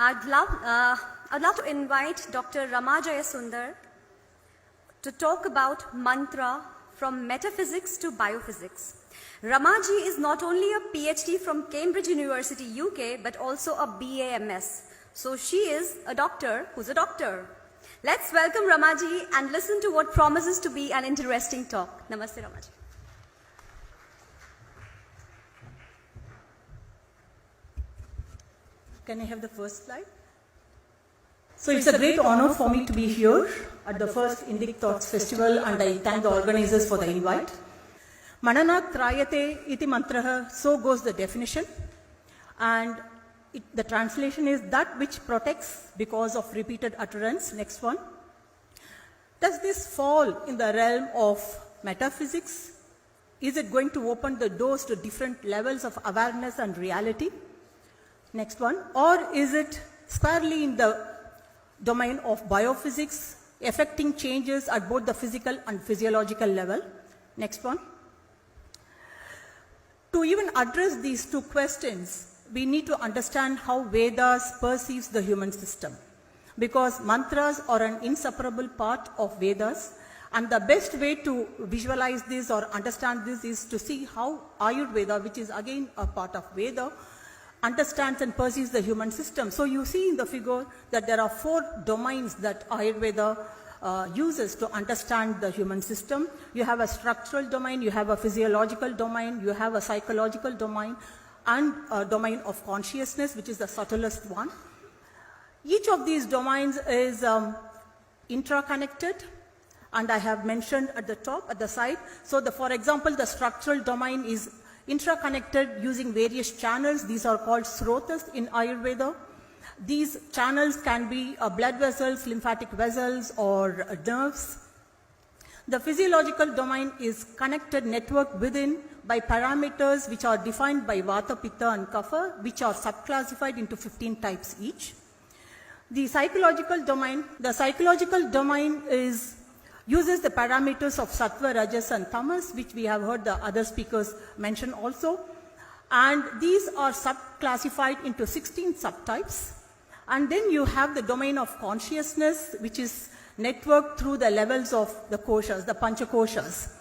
I'd love to invite Dr. Rama Jayasundar to talk about mantra from metaphysics to biophysics. Ramaji is not only a PhD from Cambridge University, UK, but also a BAMS. So she is a doctor who's a doctor. Let's welcome Ramaji and listen to what promises to be an interesting talk. Namaste, Ramaji. Can I have the first slide? So it's a great honor for me to be here at the first Indic Thoughts Festival, and I thank the organizers for the invite. Mananat trayate iti mantraha, so goes the definition. And the translation is that which protects because of repeated utterance. Next one. Does this fall in the realm of metaphysics? Is it going to open the doors to different levels of awareness and reality? Next one. Or is it squarely in the domain of biophysics, affecting changes at both the physical and physiological level? Next one. To even address these two questions, we need to understand how Vedas perceives the human system, because mantras are an inseparable part of Vedas, and the best way to visualize this or understand this is to see how Ayurveda, which is again a part of Veda, understands and perceives the human system. So you see in the figure that there are 4 domains that Ayurveda uses to understand the human system. You have a structural domain, you have a physiological domain, you have a psychological domain, and a domain of consciousness, which is the subtlest one. Each of these domains is intraconnected, and I have mentioned at the top, at the side. So for example, the structural domain is intraconnected using various channels. These are called srotas in Ayurveda. These channels can be blood vessels, lymphatic vessels, or nerves. The physiological domain is connected network within by parameters which are defined by Vata, Pitta, and Kapha, which are subclassified into 15 types each. The psychological domain uses the parameters of Sattva, Rajas, and Tamas, which we have heard the other speakers mention also. And these are subclassified into 16 subtypes. And then you have the domain of consciousness, which is networked through the levels of the koshas, the panchakoshas.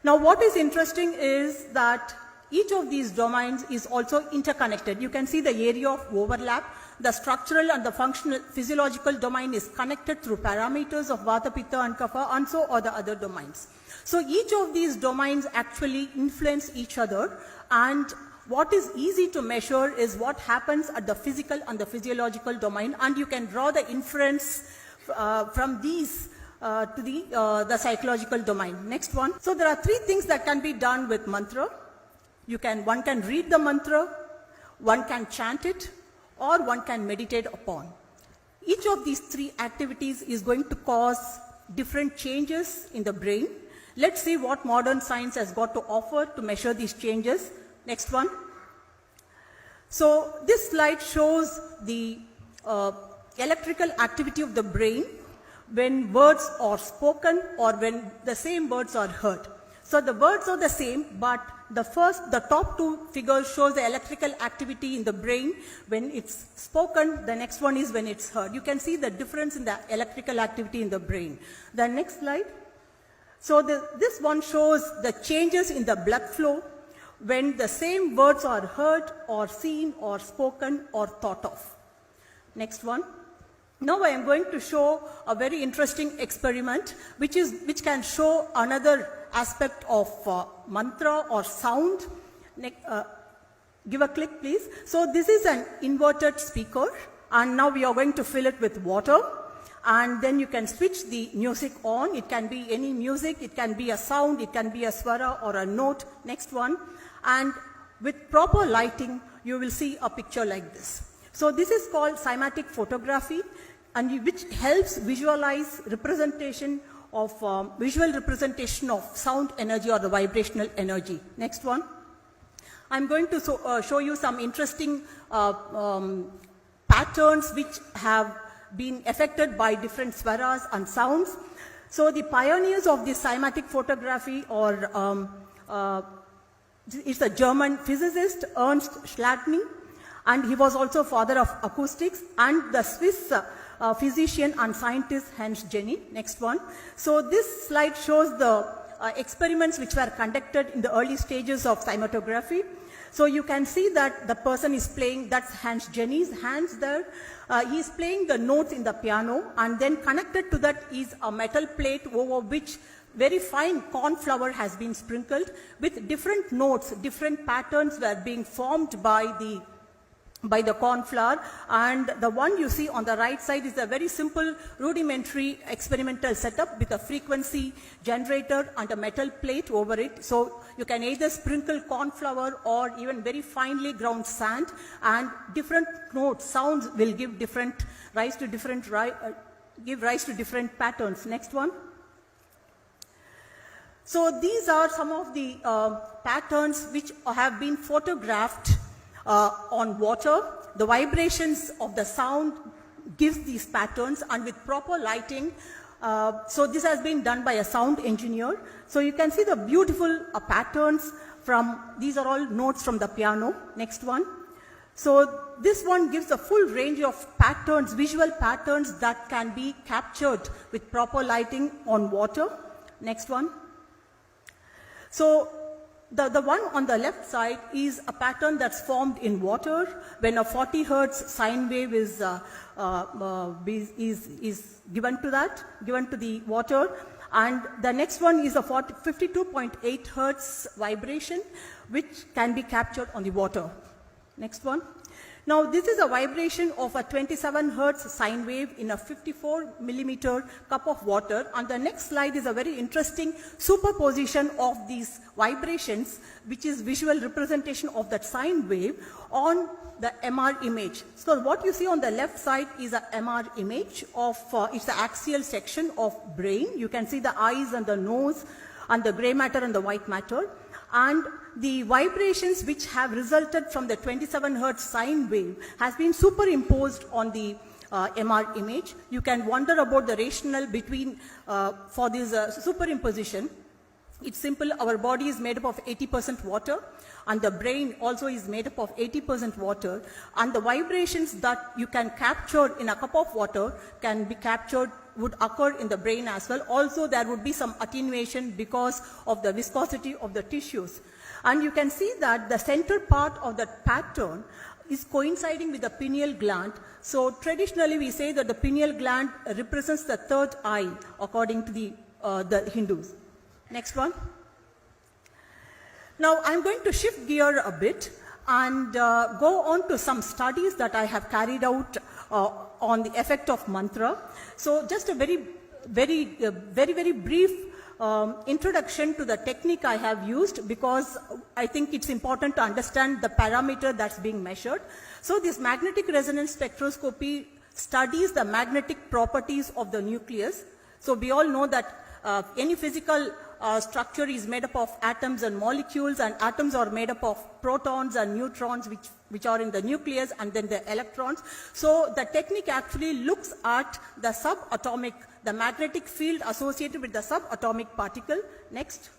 Now what is interesting is that each of these domains is also interconnected. You can see the area of overlap. The structural and the functional physiological domain is connected through parameters of Vata, Pitta, and Kapha, and so are the other domains. So each of these domains actually influence each other, and what is easy to measure is what happens at the physical and the physiological domain, and you can draw the inference from these to the psychological domain. Next one. So there are 3 things that can be done with mantra. One can read the mantra, one can chant it, or one can meditate upon. Each of these 3 activities is going to cause different changes in the brain. Let's see what modern science has got to offer to measure these changes. Next one. So this slide shows the electrical activity of the brain when words are spoken or when the same words are heard. So the words are the same, but the top 2 figures shows the electrical activity in the brain when it's spoken. The next one is when it's heard. You can see the difference in the electrical activity in the brain. The next slide. So this one shows the changes in the blood flow when the same words are heard or seen or spoken or thought of. Next one. Now I am going to show a very interesting experiment which can show another aspect of mantra or sound. Give a click, please. So this is an inverted speaker, and now we are going to fill it with water, and then you can switch the music on. It can be any music, it can be a sound, it can be a swara or a note. Next one. And with proper lighting, you will see a picture like this. So this is called cymatic photography, and which helps visualize representation of visual representation of sound energy or the vibrational energy. Next one. I'm going to show you some interesting patterns which have been affected by different swaras and sounds. So the pioneers of this cymatic photography are it's a German physicist, Ernst Schladming, and he was also father of acoustics, and the Swiss physician and scientist Hans Jenny. Next one. So this slide shows the experiments which were conducted in the early stages of cinematography. So you can see that the person is playing, that's Hans Jenny's hands there. He is playing the notes in the piano, and then connected to that is a metal plate over which very fine corn flour has been sprinkled with different notes, different patterns were being formed by the corn flour. And the one you see on the right side is a very simple rudimentary experimental setup with a frequency generator and a metal plate over it. So you can either sprinkle corn flour or even very finely ground sand, and different notes, sounds will give rise to different patterns. Next one. So these are some of the patterns which have been photographed on water. The vibrations of the sound gives these patterns, and with proper lighting, so this has been done by a sound engineer. So you can see the beautiful patterns from, these are all notes from the piano. Next one. So this one gives a full range of patterns, visual patterns that can be captured with proper lighting on water. Next one. So the one on the left side is a pattern that's formed in water when a 40 hertz sine wave is given to the water. And the next one is a 52.8 hertz vibration which can be captured on the water. Next one. Now this is a vibration of a 27 hertz sine wave in a 54 millimeter cup of water, and the next slide is a very interesting superposition of these vibrations, which is visual representation of that sine wave on the MR image. So what you see on the left side is a MR image of, it's the axial section of brain. You can see the eyes and the nose and the gray matter and the white matter. And the vibrations which have resulted from the 27 hertz sine wave has been superimposed on the MR image. You can wonder about the rationale between for this superimposition. It's simple. Our body is made up of 80% water, and the brain also is made up of 80% water, and the vibrations that you can capture in a cup of water can be captured, would occur in the brain as well. Also there would be some attenuation because of the viscosity of the tissues. And you can see that the center part of that pattern is coinciding with the pineal gland. So traditionally we say that the pineal gland represents the third eye according to the Hindus. Next one. Now I'm going to shift gear a bit and go on to some studies that I have carried out on the effect of mantra. So just a very brief introduction to the technique I have used, because I think it's important to understand the parameter that's being measured. So this magnetic resonance spectroscopy studies the magnetic properties of the nucleus. So we all know that any physical structure is made up of atoms and molecules, and atoms are made up of protons and neutrons which are in the nucleus, and then the electrons. So the technique actually looks at the subatomic, the magnetic field associated with the subatomic particle. Next.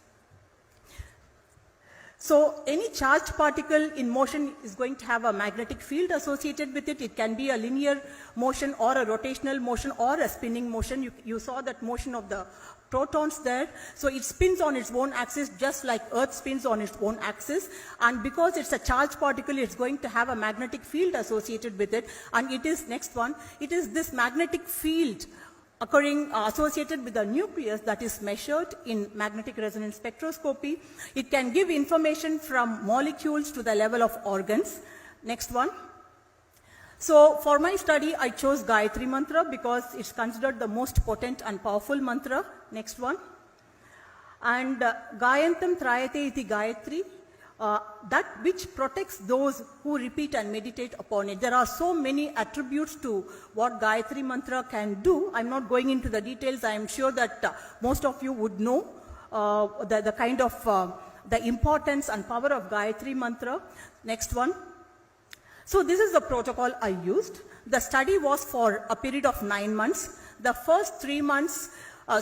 So any charged particle in motion is going to have a magnetic field associated with it. It can be a linear motion or a rotational motion or a spinning motion. You saw that motion of the protons there. So it spins on its own axis just like Earth spins on its own axis. And because it's a charged particle, it's going to have a magnetic field associated with it. And it is, next one, it is this magnetic field occurring associated with the nucleus that is measured in magnetic resonance spectroscopy. It can give information from molecules to the level of organs. Next one. So for my study, I chose Gayatri Mantra because it's considered the most potent and powerful mantra. Next one. And Gayantam Trayate iti Gayatri, that which protects those who repeat and meditate upon it. There are so many attributes to what Gayatri Mantra can do. I'm not going into the details. I am sure that most of you would know the kind of the importance and power of Gayatri Mantra. Next one. So this is the protocol I used. The study was for a period of 9 months. The first 3 months,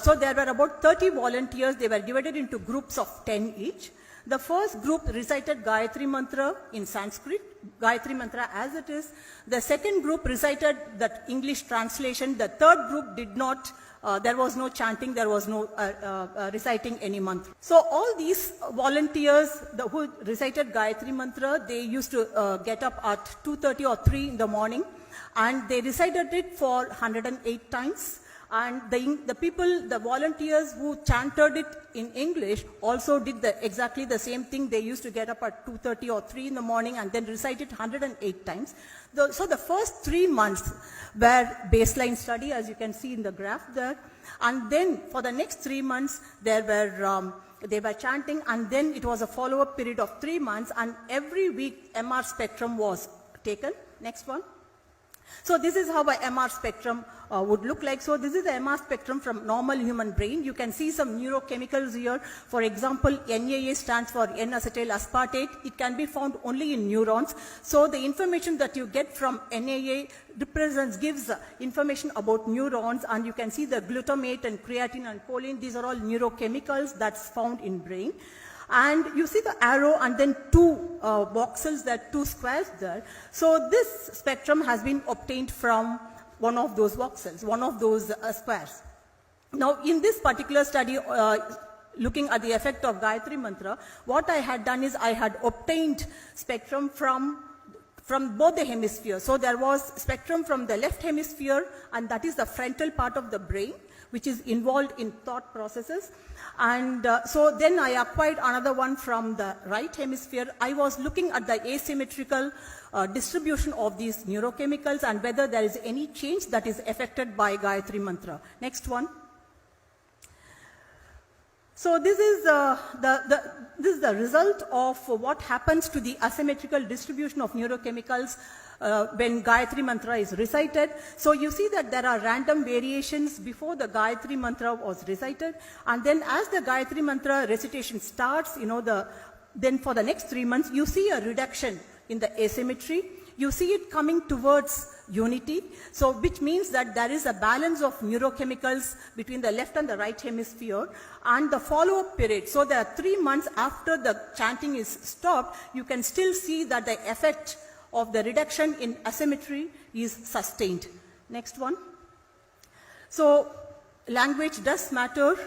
so there were about 30 volunteers. They were divided into groups of 10 each. The first group recited Gayatri Mantra in Sanskrit, Gayatri Mantra as it is. The second group recited that English translation. The third group did not. There was no chanting, there was no reciting any mantra. So all these volunteers who recited Gayatri Mantra, they used to get up at 2:30 or 3 in the morning, and they recited it for 108 times. And the volunteers who chanted it in English also did exactly the same thing. They used to get up at 2:30 or 3 in the morning and then recite it 108 times. So the first 3 months were baseline study, as you can see in the graph there. And then for the next 3 months, they were chanting, and then it was a follow-up period of 3 months, and every week MR spectrum was taken. Next one. So this is how a MR spectrum would look like. So this is the MR spectrum from normal human brain. You can see some neurochemicals here. For example, NAA stands for N-acetyl aspartate. It can be found only in neurons. So the information that you get from NAA gives information about neurons, and you can see the glutamate and creatine and choline. These are all neurochemicals that's found in brain. And you see the arrow and then 2 voxels, there are 2 squares there. So this spectrum has been obtained from one of those voxels, one of those squares. Now in this particular study, looking at the effect of Gayatri Mantra, what I had done is I had obtained spectrum from both the hemispheres. So there was spectrum from the left hemisphere, and that is the frontal part of the brain, which is involved in thought processes. And so then I acquired another one from the right hemisphere. I was looking at the asymmetrical distribution of these neurochemicals and whether there is any change that is affected by Gayatri Mantra. Next one. So this is the result of what happens to the asymmetrical distribution of neurochemicals when Gayatri Mantra is recited. So you see that there are random variations before the Gayatri Mantra was recited, and then as the Gayatri Mantra recitation starts, then for the next 3 months, you see a reduction in the asymmetry. You see it coming towards unity, so which means that there is a balance of neurochemicals between the left and the right hemisphere, and the follow-up period. So there are 3 months after the chanting is stopped, you can still see that the effect of the reduction in asymmetry is sustained. Next one. So language does matter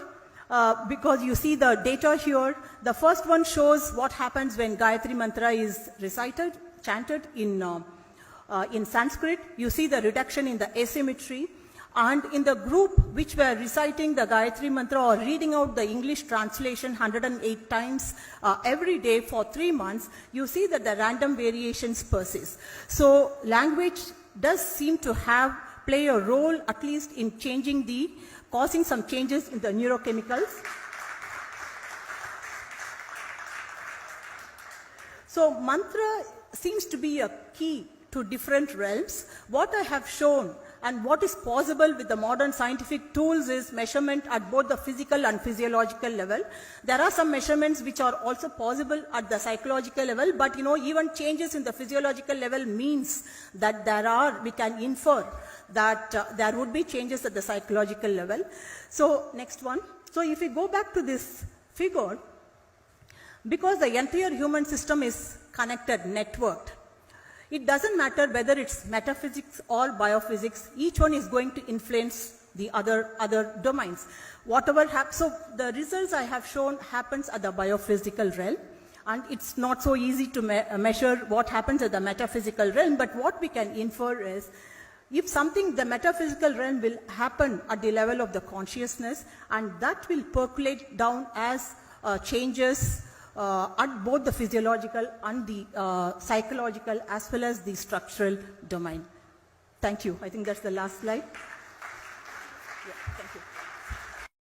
because you see the data here. The first one shows what happens when Gayatri Mantra is recited, chanted in Sanskrit. You see the reduction in the asymmetry. And in the group which were reciting the Gayatri Mantra or reading out the English translation 108 times every day for 3 months, you see that the random variations persist. So language does seem to play a role, at least in causing some changes in the neurochemicals. So mantra seems to be a key to different realms. What I have shown and what is possible with the modern scientific tools is measurement at both the physical and physiological level. There are some measurements which are also possible at the psychological level, but even changes in the physiological level means that we can infer that there would be changes at the psychological level. So next one. So if we go back to this figure, because the entire human system is connected, networked, it doesn't matter whether it's metaphysics or biophysics, each one is going to influence the other domains. So the results I have shown happens at the biophysical realm, and it's not so easy to measure what happens at the metaphysical realm, but what we can infer is, if the metaphysical realm will happen at the level of the consciousness, and that will percolate down as changes at both the physiological and the psychological as well as the structural domain. Thank you. I think that's the last slide. Yeah.